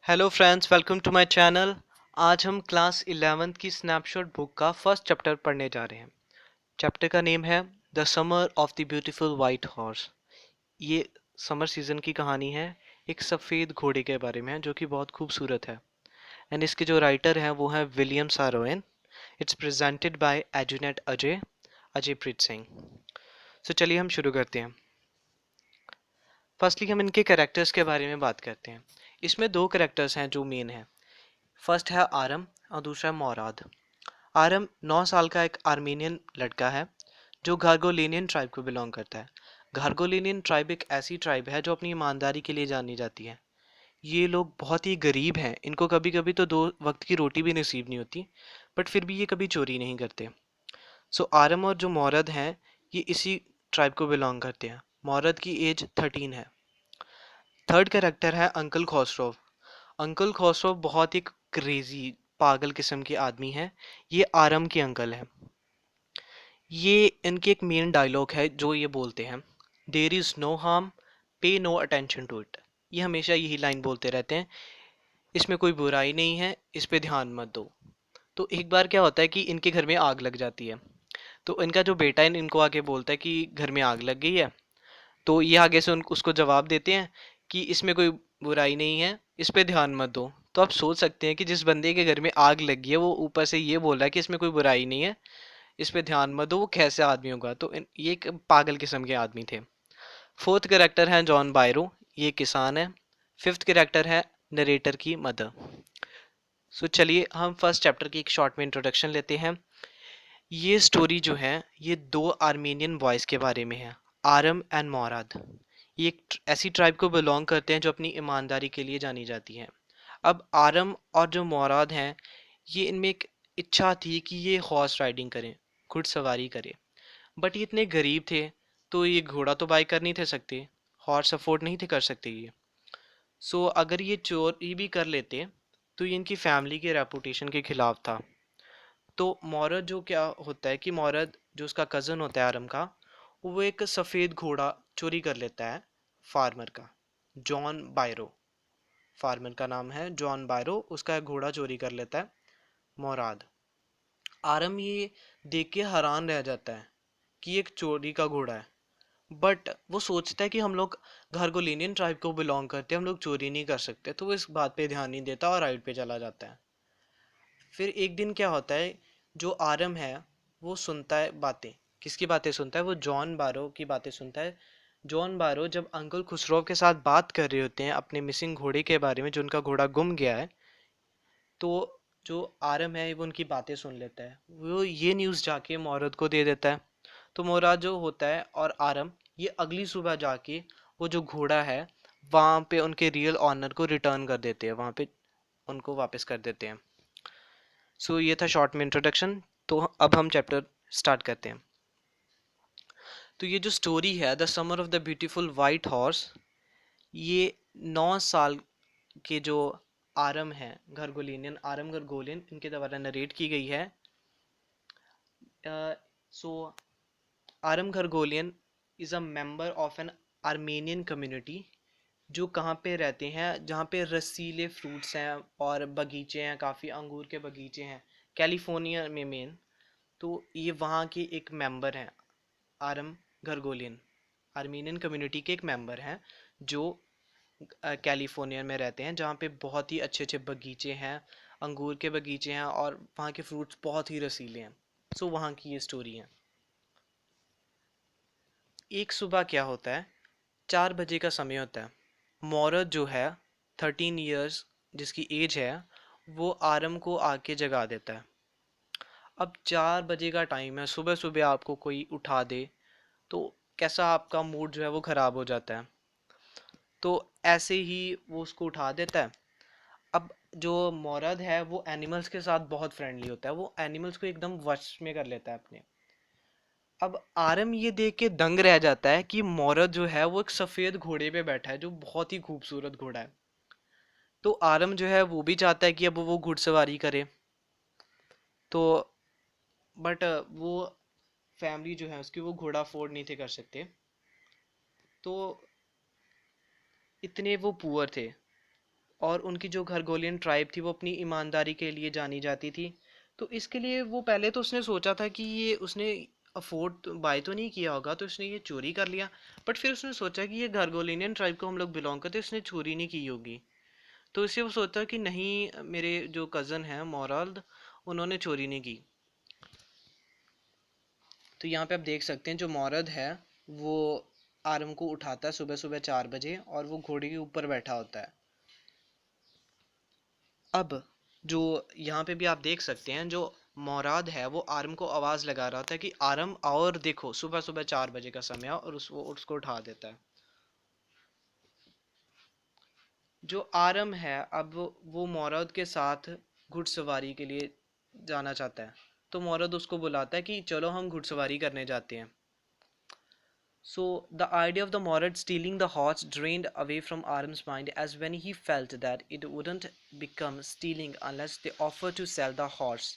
Hello friends, welcome to my channel. आज हम class 11th की स्नैपशॉट बुक का फर्स्ट चैप्टर पढ़ने जा रहे हैं। चैप्टर का नेम है the summer of the beautiful white horse. ये समर सीजन की कहानी है। एक सफ़ेद घोड़े के बारे में है जो कि बहुत खूबसूरत है। एंड इसके जो राइटर हैं वो हैं William Saroyan. It's presented by एजुनेट अजय अजयप्रीत सिंह। सो चलिए हम शुरू करते हैं। फर्स्टली हम इनके कैरेक्टर्स के बारे में बात करते हैं। इसमें दो कैरेक्टर्स हैं जो मेन हैं। फर्स्ट है आरम और दूसरा है मोराद। आरम 9 साल का एक आर्मेनियन लड़का है जो घारगोलिनियन ट्राइब को बिलोंग करता है। घारगोलिनियन ट्राइब एक ऐसी ट्राइब है जो अपनी ईमानदारी के लिए जानी जाती है। ये लोग बहुत ही गरीब हैं, इनको कभी कभी तो 2 वक्त की रोटी भी नसीब नहीं होती, बट फिर भी ये कभी चोरी नहीं करते। सो आरम और जो मोरद हैं ये इसी ट्राइब को बिलोंग करते हैं। मोरद की एज 13 है। थर्ड कैरेक्टर है अंकल खोसरोव। अंकल खोसरोव बहुत ही क्रेजी पागल किस्म के आदमी हैं। ये आरम के अंकल हैं। ये इनके एक मेन डायलॉग है जो ये बोलते हैं, there is no harm, pay no attention to it. ये हमेशा यही लाइन बोलते रहते हैं, इसमें कोई बुराई नहीं है, इस पे ध्यान मत दो। तो एक बार क्या होता है कि इनके घर में आग लग जाती है। तो इनका जो बेटा है इनको आके बोलता है कि घर में आग लग गई है। तो ये आगे से उसको जवाब देते हैं कि इसमें कोई बुराई नहीं है, इस पे ध्यान मत दो। तो आप सोच सकते हैं कि जिस बंदे के घर में आग लगी है वो ऊपर से ये बोल रहा है कि इसमें कोई बुराई नहीं है, इस पे ध्यान मत दो, वो कैसे आदमी होगा। तो ये एक पागल किस्म के आदमी थे। फोर्थ कैरेक्टर है जॉन बायरो। ये किसान है। फिफ्थ कैरेक्टर है नरेटर की मदर। सो चलिए हम फर्स्ट चैप्टर की एक शॉर्ट में इंट्रोडक्शन लेते हैं। ये स्टोरी जो है ये दो आर्मेनियन बॉयज़ के बारे में है, आरम एंड मोराद। ये एक ऐसी ट्राइब को बिलोंग करते हैं जो अपनी ईमानदारी के लिए जानी जाती है। अब आरम और जो मोराद हैं ये इनमें एक इच्छा थी कि ये हॉर्स राइडिंग करें, घुड़सवारी करें। बट ये इतने गरीब थे तो ये घोड़ा तो बाई कर नहीं थे सकते, हॉर्स अफोर्ड नहीं थे कर सकते ये। सो अगर ये चोरी भी कर लेते तो ये इनकी फैमिली के रेपुटेशन के खिलाफ था। तो मौरद जो क्या होता है कि मौरद जो उसका कज़न होता है आरम का, वो एक सफ़ेद घोड़ा चोरी कर लेता है फार्मर का, जॉन बायरो। फार्मर का नाम है जॉन बायरो, उसका एक घोड़ा चोरी कर लेता है मौराद। आरम ये देख के हैरान रह जाता है कि एक चोरी का घोड़ा है। बट वो सोचता है कि हम लोग घारगोलिनियन ट्राइब को बिलोंग करते हैं, हम लोग चोरी नहीं कर सकते, तो वो इस बात पे ध्यान नहीं देता और राइड पे चला जाता है। फिर एक दिन क्या होता है, जो आरम है वो सुनता है बातें। किसकी बातें सुनता है? वो जॉन बारो की बातें सुनता है। जॉन बारो जब अंकल खुसरो के साथ बात कर रहे होते हैं अपने मिसिंग घोड़े के बारे में, जो उनका घोड़ा गुम गया है, तो जो आरम है वो उनकी बातें सुन लेता है। वो ये न्यूज़ जाके मोरद को दे देता है। तो मोराद जो होता है और आरम ये अगली सुबह जाके वो जो घोड़ा है वहाँ पे उनके रियल ऑनर को रिटर्न कर देते हैं, वहाँ पे उनको वापस कर देते हैं। सो ये था शॉर्ट में इंट्रोडक्शन। तो अब हम चैप्टर स्टार्ट करते हैं। तो ये जो स्टोरी है the summer of the beautiful white horse, ये 9 साल के जो आरम है घरगोलिनियन, आरम घरगोलियन, इनके द्वारा नरेट की गई है। So Aram Garoghlanian is a member of an Armenian community जो कहाँ पे रहते हैं, जहाँ पे रसीले फ्रूट्स हैं और बगीचे हैं, काफ़ी अंगूर के बगीचे हैं कैलिफोर्निया में मेन। तो ये वहाँ के एक मेंबर हैं। आरम घरगोलियन आर्मीनियन कम्युनिटी के एक मेंबर हैं जो कैलिफोर्निया में रहते हैं, जहाँ पे बहुत ही अच्छे अच्छे बगीचे हैं, अंगूर के बगीचे हैं और वहाँ के फ्रूट्स बहुत ही रसीले हैं। सो वहाँ की ये स्टोरी है। एक सुबह क्या होता है, 4 बजे का समय होता है। मौरद जो है 13 ईयर्स जिसकी एज है, वो आरम को आके जगा देता है। अब 4 बजे का टाइम है, सुबह सुबह आपको कोई उठा दे तो कैसा आपका मूड जो है वो ख़राब हो जाता है। तो ऐसे ही वो उसको उठा देता है। अब जो मौरद है वो एनिमल्स के साथ बहुत फ्रेंडली होता है, वो एनिमल्स को एकदम वश में कर लेता है अपने। अब आरम ये देख के दंग रह जाता है कि मौरद जो है वो एक सफ़ेद घोड़े पे बैठा है जो बहुत ही खूबसूरत घोड़ा है। तो आरम जो है वो भी चाहता है कि अब वो घुड़सवारी करे। तो बट वो फैमिली जो है उसकी वो घोड़ा अफोर्ड नहीं थे कर सकते। तो इतने वो पुअर थे, और उनकी जो खरगोलियन ट्राइब थी वो अपनी ईमानदारी के लिए जानी जाती थी। तो इसके लिए वो पहले तो उसने सोचा था कि ये उसने अफोर्ड बाय तो नहीं किया होगा, तो उसने ये चोरी कर लिया। बट फिर उसने सोचा कि ये खरगोलियन ट्राइब को हम लोग बिलोंग करते, इसने चोरी नहीं की होगी। तो इससे वो सोचा कि नहीं, मेरे जो कज़न हैं मोराल्ड, उन्होंने चोरी नहीं की। तो यहाँ पे आप देख सकते हैं जो मोरद है वो आर्म को उठाता है सुबह सुबह 4 बजे, और वो घोड़े के ऊपर बैठा होता है। अब जो यहाँ पे भी आप देख सकते हैं, जो मोराद है वो आर्म को आवाज़ लगा रहा था कि आर्म और देखो, सुबह सुबह 4 बजे का समय है, और उसको उठा देता है। जो आर्म है अब वो मोरद के साथ घुड़सवारी के लिए जाना चाहता है। तो मोरद उसको बुलाता है कि चलो हम घुड़सवारी करने जाते हैं। So, the idea of the Morad stealing the horse drained away from Aram's mind, as when he felt that it wouldn't become stealing unless they offered to sell the horse.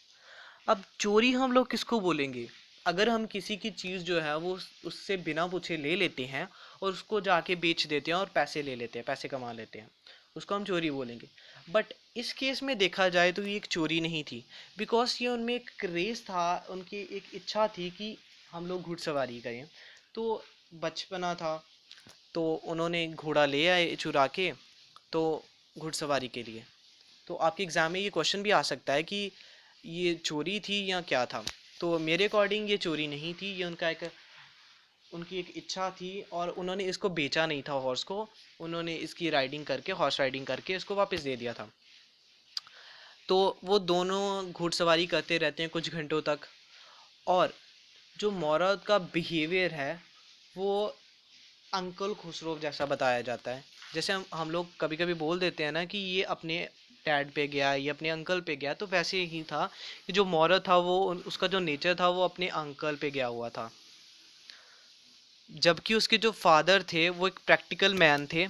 अब चोरी हम लोग किसको बोलेंगे? अगर हम किसी की चीज़ जो है वो उससे बिना पूछे ले लेते हैं और उसको जाके बेच देते हैं और पैसे ले लेते हैं, पैसे कमा लेते हैं, उसको हम चोरी बोलेंगे। बट इस केस में देखा जाए तो ये एक चोरी नहीं थी, बिकॉज ये उनमें एक क्रेज़ था, उनकी एक इच्छा थी कि हम लोग घुड़सवारी करें। तो बचपना था, तो उन्होंने घोड़ा ले आए चुरा के, तो घुड़सवारी के लिए। तो आपके एग्ज़ाम में ये क्वेश्चन भी आ सकता है कि ये चोरी थी या क्या था। तो मेरे अकॉर्डिंग ये चोरी नहीं थी, ये उनकी एक इच्छा थी, और उन्होंने इसको बेचा नहीं था हॉर्स को। उन्होंने इसकी राइडिंग करके, हॉर्स राइडिंग करके इसको वापस दे दिया था। तो वो दोनों घुड़सवारी करते रहते हैं कुछ घंटों तक। और जो मौरद का बिहेवियर है वो अंकल खुसरो जैसा बताया जाता है। जैसे हम लोग कभी कभी बोल देते हैं ना कि ये अपने डैड पे गया, ये अपने अंकल पे गया, तो वैसे ही था कि जो मौरद था वो उसका जो नेचर था वो अपने अंकल पे गया हुआ था। जबकि उसके जो फादर थे वो एक प्रैक्टिकल मैन थे,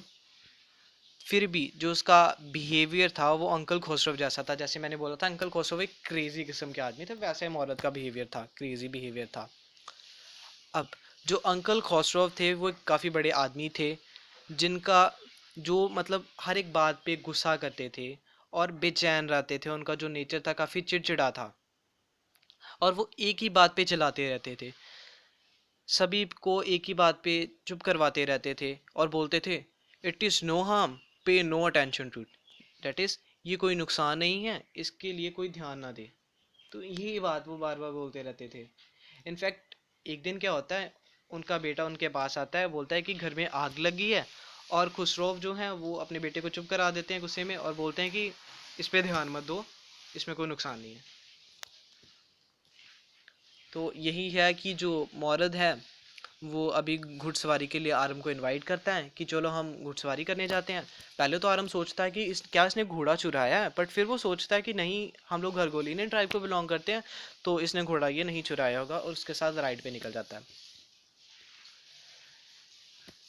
फिर भी जो उसका बिहेवियर था वो अंकल खुसरो जैसा था। जैसे मैंने बोला था, अंकल खुसरो एक क्रेजी किस्म के आदमी थे, वैसे ही मौरद का बिहेवियर था, क्रेजी बिहेवियर था। अब जो अंकल खसरौ थे वो एक काफ़ी बड़े आदमी थे, जिनका जो मतलब हर एक बात पे गुस्सा करते थे और बेचैन रहते थे। उनका जो नेचर था काफ़ी चिड़चिड़ा था, और वो एक ही बात पे चलाते रहते थे, सभी को एक ही बात पे चुप करवाते रहते थे और बोलते थे, it is no harm, pay no attention to it. That is, ये कोई नुकसान नहीं है, इसके लिए कोई ध्यान ना दे। तो यही बात वो बार बार बोलते रहते थे। इनफैक्ट एक दिन क्या होता है, उनका बेटा उनके पास आता है, बोलता है कि घर में आग लगी है, और खुसरो जो है वो अपने बेटे को चुप करा देते हैं गुस्से में, और बोलते हैं कि इस पे ध्यान मत दो, इसमें कोई नुकसान नहीं है। तो यही है कि जो मौरद है वो अभी घुड़सवारी के लिए आरम को इनवाइट करता है कि चलो हम घुड़सवारी करने जाते हैं। पहले तो आरम सोचता है कि इसने घोड़ा चुराया है, बट फिर वो सोचता है कि नहीं, हम लोग खरगोलियन ट्राइब को बिलोंग करते हैं, तो इसने घोड़ा ये नहीं चुराया होगा, और उसके साथ राइड पे निकल जाता है।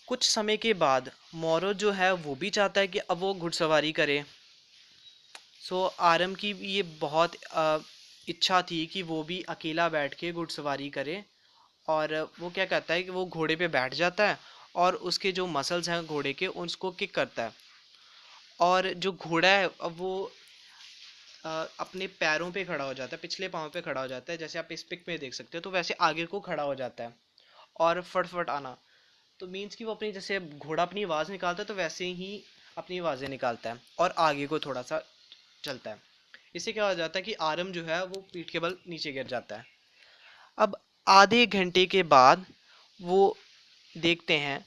कुछ समय के बाद मोरो जो है वो भी चाहता है कि अब वो घुड़सवारी करे। सो आरम की ये बहुत इच्छा थी कि वो भी अकेला बैठ के घुड़सवारी करे। और वो क्या करता है कि वो घोड़े पे बैठ जाता है, और उसके जो मसल्स हैं घोड़े के उसको किक करता है। और जो घोड़ा है अब वो अपने पैरों पे खड़ा हो जाता है, पिछले पाँव पे खड़ा हो जाता है, जैसे आप इस पिक में देख सकते हो, तो वैसे आगे को खड़ा हो जाता है। और फटफट आना, तो मीन्स कि वो अपनी, जैसे घोड़ा अपनी आवाज़ निकालता है तो वैसे ही अपनी आवाज़ें निकालता है और आगे को थोड़ा सा चलता है। इससे क्या हो जाता है कि आरम जो है वो पीठ के बल नीचे गिर जाता है। अब आधे घंटे के बाद वो देखते हैं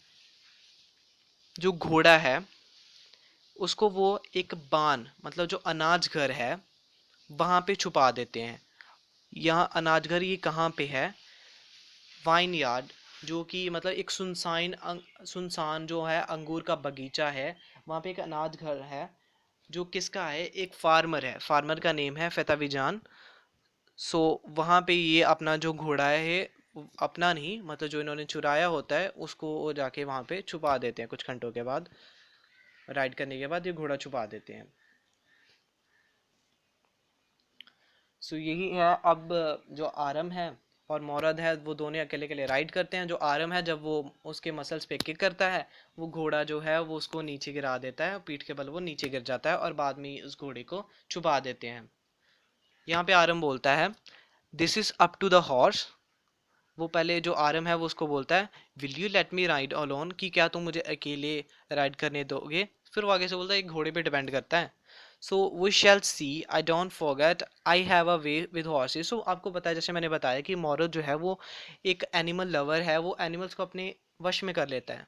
जो घोड़ा है उसको वो एक बान, मतलब जो अनाज घर है वहाँ पे छुपा देते हैं। यहाँ अनाज घर ये कहाँ पे है? वाइन यार्ड, जो कि मतलब एक सुनसान जो है अंगूर का बगीचा है, वहाँ पे एक अनाज घर है जो किसका है, एक फार्मर है, फार्मर का नेम है फतेहजान। सो वहाँ पे ये अपना जो घोड़ा है, अपना नहीं मतलब जो इन्होंने चुराया होता है, उसको वो जाके वहाँ पे छुपा देते हैं। कुछ घंटों के बाद, राइड करने के बाद, ये घोड़ा छुपा देते हैं। सो यही है। अब जो आरम है और मोरद है वो दोनों अकेले अकेले राइड करते हैं। जो आरम है जब वो उसके मसल्स पे किक करता है, वो घोड़ा जो है वो उसको नीचे गिरा देता है, पीठ के बल वो नीचे गिर जाता है और बाद में उस घोड़े को छुपा देते हैं। यहाँ पे आरम बोलता है this is up to the horse. वो पहले जो आरम है वो उसको बोलता है will you let me ride alone, कि क्या तुम मुझे अकेले राइड करने दोगे। फिर वो आगे से बोलता है एक घोड़े पे डिपेंड करता है। So we shall see, I don't forget, I have a way with horses. So आपको पता है, जैसे मैंने बताया कि मॉरद जो है वो एक एनिमल लवर है, वो एनिमल्स को अपने वश में कर लेता है।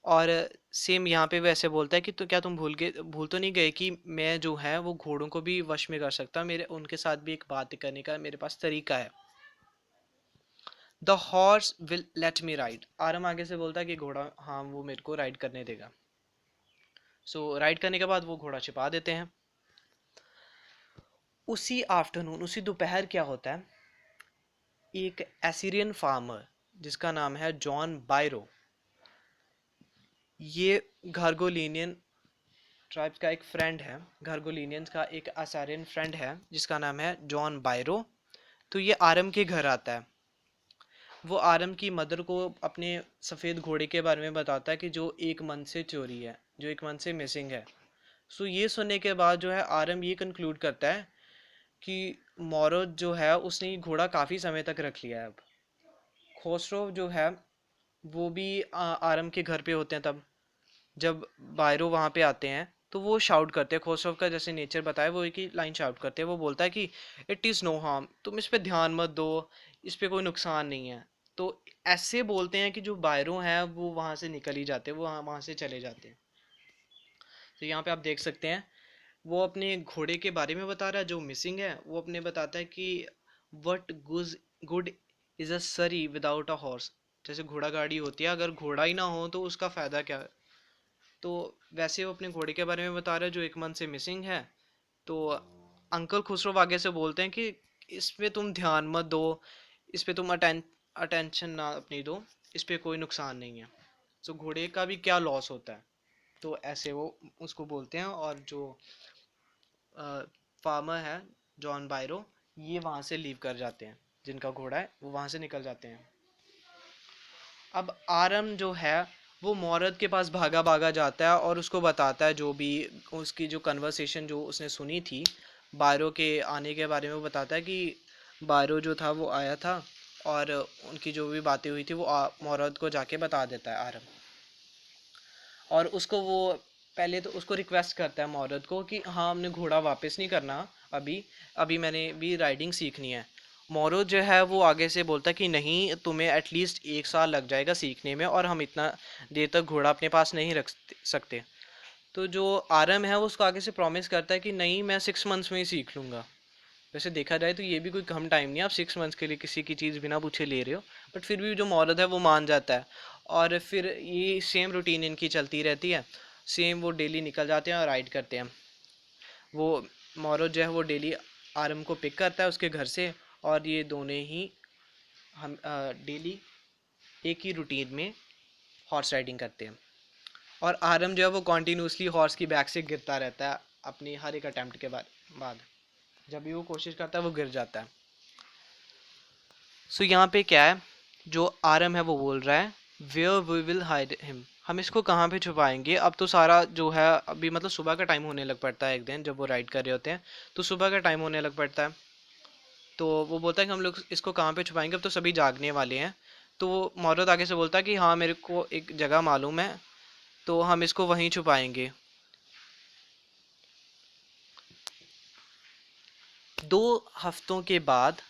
और सेम यहाँ पे वैसे बोलता है कि तो क्या तुम भूल तो नहीं गए कि मैं जो है वो घोड़ों को भी वश में कर सकता हूँ, मेरे उनके साथ भी एक बात करने का मेरे पास तरीका है। The horse will let me ride. Aram आगे से बोलता है कि घोड़ा हाँ वो मेरे को राइड करने देगा। सो राइड करने के बाद वो घोड़ा छिपा देते हैं। उसी आफ्टरनून, उसी दोपहर क्या होता है, एक एसीरियन फार्मर जिसका नाम है जॉन बायरो, ये घारगोलिनियन ट्राइब्स का एक फ्रेंड है, घारगोलिनियंस का एक असारियन फ्रेंड है जिसका नाम है जॉन बायरो। तो ये आरम के घर आता है। वो आरम की मदर को अपने सफ़ेद घोड़े के बारे में बताता है कि जो एक मंथ से चोरी है, जो एक मंथ से मिसिंग है। सो ये सुनने के बाद जो है आरम ये कंक्लूड करता है कि मौरद जो है उसने ये घोड़ा काफ़ी समय तक रख लिया है। अब खोसरो जो है वो भी आरम के घर पे होते हैं तब, जब बायरो वहाँ पे आते हैं तो वो शाउट करते हैं। खोसरो का जैसे नेचर बताया वो एक ही लाइन शाउट करते हैं। वो बोलता है कि इट इज़ नो हार्म, तुम इस पे ध्यान मत दो, इस पे कोई नुकसान नहीं है। तो ऐसे बोलते हैं कि जो बायरो हैं वो वहाँ से निकल ही जाते हैं, वो वहाँ से चले जाते हैं। तो यहाँ पे आप देख सकते हैं वो अपने घोड़े के बारे में बता रहा है जो मिसिंग है। वो अपने बताता है कि वट गुज गुड इज अ सरी विदाउट अ हॉर्स। जैसे घोड़ा गाड़ी होती है, अगर घोड़ा ही ना हो तो उसका फ़ायदा क्या है। तो वैसे वो अपने घोड़े के बारे में बता रहा है जो एक मंथ से मिसिंग है। तो अंकल खुसरो आगे से बोलते हैं कि इस पे तुम ध्यान मत दो, इस पे तुम अटेंशन ना अपनी दो, इस पे कोई नुकसान नहीं है। तो घोड़े का भी क्या लॉस होता है। तो ऐसे वो उसको बोलते हैं। और जो फार्मर है जॉन बायरो, ये वहाँ से लीव कर जाते हैं, जिनका घोड़ा है वो वहाँ से निकल जाते हैं। अब आरम जो है वो मौरद के पास भागा भागा जाता है और उसको बताता है जो भी उसकी जो कन्वर्सेशन जो उसने सुनी थी बायरो के आने के बारे में। वो बताता है कि बायरो जो था वो आया था और उनकी जो भी बातें हुई थी वो मौरद को जाके बता देता है आरम। और उसको वो पहले तो उसको रिक्वेस्ट करता है मौरद को कि हाँ हमने घोड़ा वापस नहीं करना अभी, अभी मैंने भी राइडिंग सीखनी है। मौरद जो है वो आगे से बोलता है कि नहीं, तुम्हें एटलीस्ट 1 साल लग जाएगा सीखने में और हम इतना देर तक घोड़ा अपने पास नहीं रख सकते। तो जो आरम है वो उसको आगे से प्रॉमिस करता है कि नहीं मैं 6 मंथ्स में ही सीख लूँगा। वैसे देखा जाए तो ये भी कोई कम टाइम नहीं है, आप 6 मंथ्स के लिए किसी की चीज़ बिना पूछे ले रहे हो। बट फिर भी जो मौरद है वो मान जाता है। और फिर ये सेम रूटीन इनकी चलती रहती है। सेम वो डेली निकल जाते हैं और राइड करते हैं। वो मौरद जो है वो डेली आरम को पिक करता है उसके घर से। और ये दोनों ही हम डेली एक ही रूटीन में हॉर्स राइडिंग करते हैं। और आरम जो है वो कॉन्टीन्यूसली हॉर्स की बैक से गिरता रहता है अपनी हर एक अटैम्प्ट के बाद। जब भी वो कोशिश करता है वो गिर जाता है। सो यहाँ पे क्या है, जो आरम है वो बोल रहा है where we will hide him, हम इसको कहाँ पे छुपाएंगे। अब तो सारा जो है अभी मतलब सुबह का टाइम होने लग पड़ता है एक दिन जब वो राइड कर रहे होते हैं, तो सुबह का टाइम होने लग पड़ता है। तो वो बोलता है कि हम लोग इसको कहाँ पे छुपाएंगे, अब तो सभी जागने वाले हैं। तो वो मौरत आगे से बोलता है कि हाँ मेरे को एक जगह मालूम है, तो हम इसको वहीं छुपाएंगे। 2 हफ्तों के बाद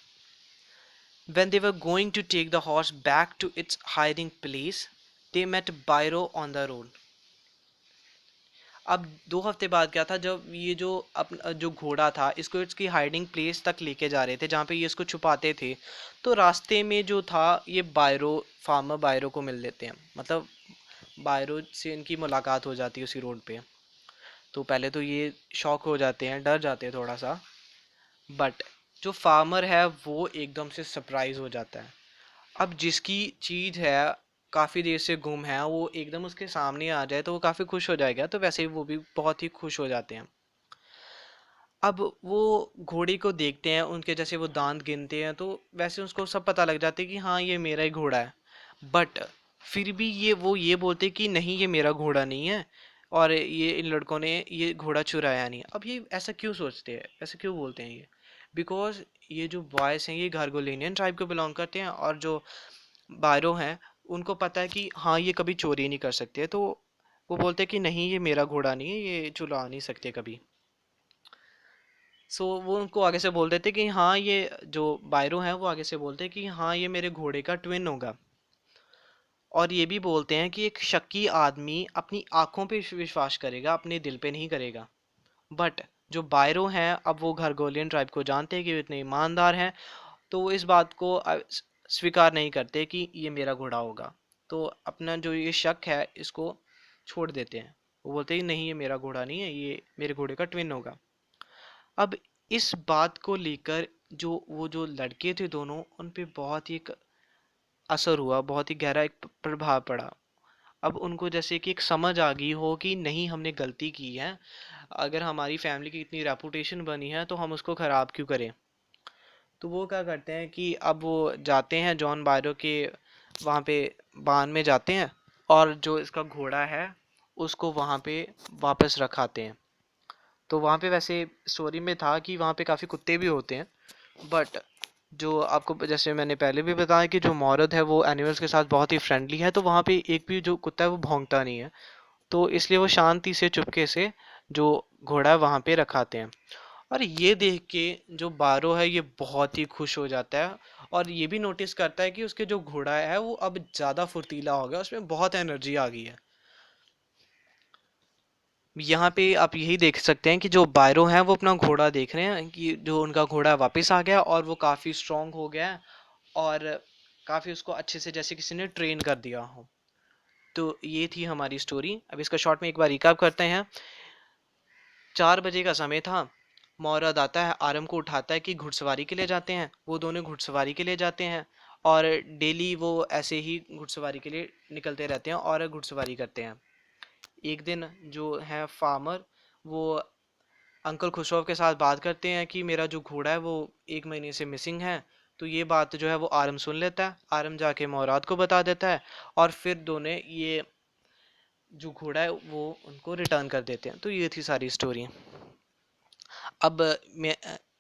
when they were going to take the horse back to its hiding place, they met Byro on the road. अब 2 हफ्ते बाद क्या था, जब ये जो जो घोड़ा था इसको इसकी हाइडिंग प्लेस तक लेके जा रहे थे जहाँ पे ये इसको छुपाते थे, तो रास्ते में जो था ये बायरो, फार्मर बायरो को मिल लेते हैं। मतलब बायरो से इनकी मुलाकात हो जाती है उसी रोड पे। तो पहले तो ये शॉक हो जाते हैं, डर जाते हैं थोड़ा सा। बट जो फार्मर है वो एकदम से सरप्राइज हो जाता है। अब जिसकी चीज़ है काफ़ी देर से गुम है वो एकदम उसके सामने आ जाए तो वो काफ़ी खुश हो जाएगा। तो वैसे ही वो भी बहुत ही खुश हो जाते हैं। अब वो घोड़े को देखते हैं, उनके जैसे वो दांत गिनते हैं, तो वैसे उसको सब पता लग जाता है कि हाँ ये मेरा ही घोड़ा है। बट फिर भी ये बोलते कि नहीं ये मेरा घोड़ा नहीं है, और ये इन लड़कों ने ये घोड़ा चुराया नहीं। अब ये ऐसा क्यों सोचते हैं, ऐसा क्यों बोलते हैं ये? बिकॉज ये जो बॉयज हैं ये घारगोलेनियन ट्राइब को बिलोंग करते हैं, और जो बायरो हैं उनको पता है कि हाँ ये कभी चोरी नहीं कर सकते, तो वो बोलते हैं कि नहीं ये मेरा घोड़ा नहीं है, ये चुरा नहीं सकते कभी। सो वो उनको आगे से बोल देते कि हाँ ये जो बायरो हैं वो आगे से बोलते हैं कि हाँ ये मेरे घोड़े का ट्विन होगा। और ये भी बोलते हैं कि एक शक्की आदमी अपनी आंखों पे विश्वास करेगा, अपने दिल पे नहीं करेगा। बट जो बायरो हैं अब वो घरगोलियन ट्राइब को जानते हैं कि वो इतने ईमानदार हैं, तो वो इस बात को स्वीकार नहीं करते कि ये मेरा घोड़ा होगा। तो अपना जो ये शक है इसको छोड़ देते हैं। वो बोलते हैं नहीं ये मेरा घोड़ा नहीं है, ये मेरे घोड़े का ट्विन होगा। अब इस बात को लेकर जो लड़के थे दोनों, उन पे बहुत ही एक असर हुआ, बहुत ही गहरा एक प्रभाव पड़ा। अब उनको जैसे कि एक समझ आ गई हो कि नहीं हमने गलती की है, अगर हमारी फैमिली की इतनी रेपुटेशन बनी है तो हम उसको ख़राब क्यों करें। तो वो क्या करते हैं कि अब वो जाते हैं जॉन बायरो के वहाँ पे बान में जाते हैं, और जो इसका घोड़ा है उसको वहाँ पे वापस रखाते हैं। तो वहाँ पे वैसे स्टोरी में था कि वहाँ पे काफ़ी कुत्ते भी होते हैं, बट जो आपको जैसे मैंने पहले भी बताया कि जो मौरद है वो एनिमल्स के साथ बहुत ही फ्रेंडली है, तो वहाँ पे एक भी जो कुत्ता है वो भौंकता नहीं है। तो इसलिए वो शांति से चुपके से जो घोड़ा है वहाँ पे रखाते हैं। और ये देख के जो बारो है ये बहुत ही खुश हो जाता है, और ये भी नोटिस करता है कि उसके जो घोड़ा है वो अब ज़्यादा फुर्तीला हो गया, उसमें बहुत एनर्जी आ गई है। यहाँ पे आप यही देख सकते हैं कि जो बायरो हैं वो अपना घोड़ा देख रहे हैं कि जो उनका घोड़ा वापस आ गया और वो काफ़ी स्ट्रांग हो गया है, और काफ़ी उसको अच्छे से जैसे किसी ने ट्रेन कर दिया हो। तो ये थी हमारी स्टोरी। अब इसका शॉर्ट में एक बार रिकैप करते हैं। 4 बजे का समय था। मौरद आता है, आरम को उठाता है कि घुड़सवारी के लिए जाते हैं। वो दोनों घुड़सवारी के लिए जाते हैं, और डेली वो ऐसे ही घुड़सवारी के लिए निकलते रहते हैं और घुड़सवारी करते हैं। एक दिन जो है फार्मर, वो अंकल खुशरो के साथ बात करते हैं कि मेरा जो घोड़ा है वो 1 महीने से मिसिंग है। तो ये बात जो है वो आरम सुन लेता है, आरम जाके मौराद को बता देता है, और फिर दोनों ये जो घोड़ा है वो उनको रिटर्न कर देते हैं। तो ये थी सारी स्टोरी। अब मैं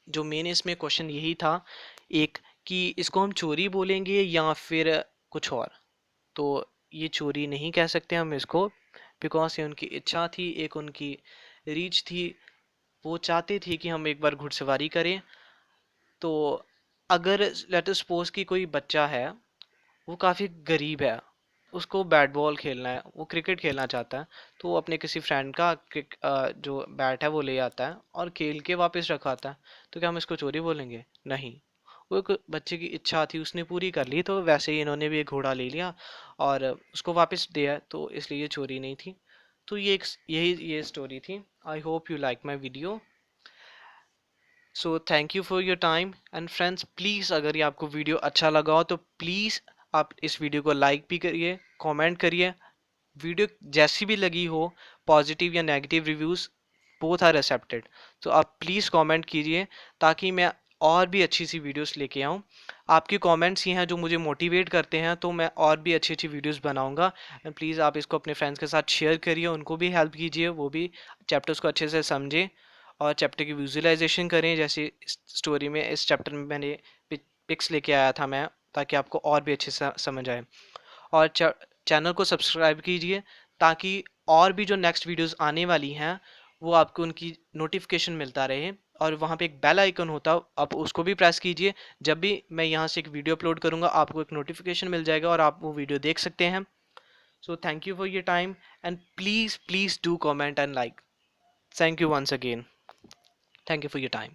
जो मेन इसमें क्वेश्चन यही था एक, कि इसको हम चोरी बोलेंगे या फिर कुछ और। तो ये चोरी नहीं कह सकते हम इसको, बिकॉज ये उनकी इच्छा थी, एक उनकी रीच थी। वो चाहते थे कि हम एक बार घुड़सवारी करें। तो अगर लेट अस सपोज कि कोई बच्चा है, वो काफ़ी गरीब है, उसको बैट बॉल खेलना है, वो क्रिकेट खेलना चाहता है, तो वो अपने किसी फ्रेंड का जो बैट है वो ले आता है और खेल के वापस रखाता है। तो क्या हम इसको चोरी बोलेंगे? नहीं। वो एक बच्चे की इच्छा थी, उसने पूरी कर ली, तो वैसे ही इन्होंने भी एक घोड़ा ले लिया और उसको वापस दिया, तो इसलिए ये चोरी नहीं थी। तो ये स्टोरी थी। I hope you like my video. So thank you for your time and friends, please अगर ये आपको वीडियो अच्छा लगा हो तो प्लीज़ आप इस वीडियो को लाइक भी करिए, कमेंट करिए। वीडियो जैसी भी लगी हो, पॉजिटिव या negative reviews both are accepted. तो आप प्लीज़ कमेंट कीजिए ताकि मैं और भी अच्छी सी वीडियोस लेके आऊँ। आपके कमेंट्स ही हैं जो मुझे मोटिवेट करते हैं, तो मैं और भी अच्छी अच्छी वीडियोस बनाऊंगा। एंड प्लीज़ आप इसको अपने फ्रेंड्स के साथ शेयर करिए, उनको भी हेल्प कीजिए, वो भी चैप्टर्स को अच्छे से समझें और चैप्टर की विजुअलाइजेशन करें। जैसे इस स्टोरी में, इस चैप्टर में मैंने पिक्स लेके आया था मैं, ताकि आपको और भी अच्छे से समझ आए। और चैनल को सब्सक्राइब कीजिए ताकि और भी जो नेक्स्ट वीडियोस आने वाली हैं वो आपको उनकी नोटिफिकेशन मिलता रहे। और वहाँ पे एक बेल आइकन होता है, आप उसको भी प्रेस कीजिए। जब भी मैं यहाँ से एक वीडियो अपलोड करूँगा आपको एक नोटिफिकेशन मिल जाएगा और आप वो वीडियो देख सकते हैं। So thank you for your time and please please do comment and like. Thank you once again. Thank you for your time.